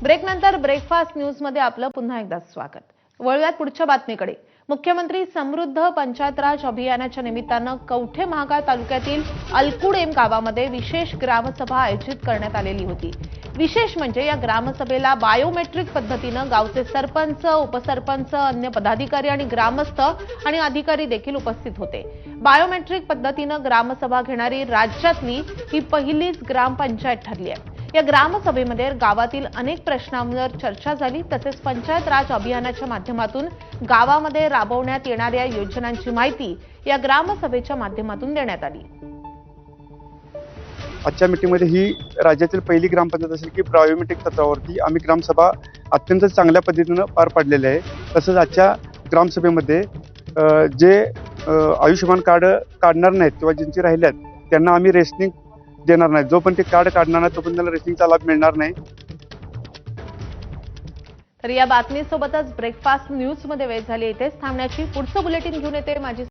ब्रेकनंतर breakfast न्यूजमध्ये आपलं पुन्हा एकदा स्वागत। वळूयात पुढच्या बातमीकडे। मुख्यमंत्री समृद्ध पंचायत राज अभियानाच्या निमित्तानं कवठे महांकाळ तालुक्यातील अलकुडेम गावामध्ये विशेष ग्रामसभा आयोजित करण्यात आलेली होती। विशेष म्हणजे या ग्रामसभेला बायोमेट्रिक पद्धतीनं गावचे सरपंच, उपसरपंच, अन्य पदाधिकारी आणि ग्रामस्थ आणि अधिकारी देखील उपस्थित होते। बायोमेट्रिक पद्धतीनं ग्रामसभा घेणारी राज्यातली ही पहिलीच ग्रामपंचायत ठरली आहे। या ग्रामसभेमध्ये गावातील अनेक प्रश्नांवर चर्चा झाली, तसेच पंचायत राज अभियानाच्या माध्यमातून गावामध्ये राबवण्यात येणाऱ्या योजनांची माहिती या ग्रामसभेच्या माध्यमातून देण्यात आली। आजच्या मीटिंगमध्ये ही राज्यातील पहिली ग्रामपंचायत असेल की बायोमेट्रिक तत्वावरती आम्ही ग्रामसभा अत्यंत चांगल्या पद्धतीनं पार पाडलेली आहे। तसंच आजच्या ग्रामसभेमध्ये जे आयुष्यमान कार्ड काढणार नाहीत किंवा ज्यांची राहिल्यात त्यांना आम्ही रेशनिंग देणार नाही। जो पण ते कार्ड काढणार नाही तोपर्यंत त्याला रेशनिंगचा लाभ मिळणार नाही। तर या बातमीसोबतच ब्रेकफास्ट न्यूज मध्ये वेळ झाली, इथेच थांबण्याची। पुढचं बुलेटिन घेऊन येते माझी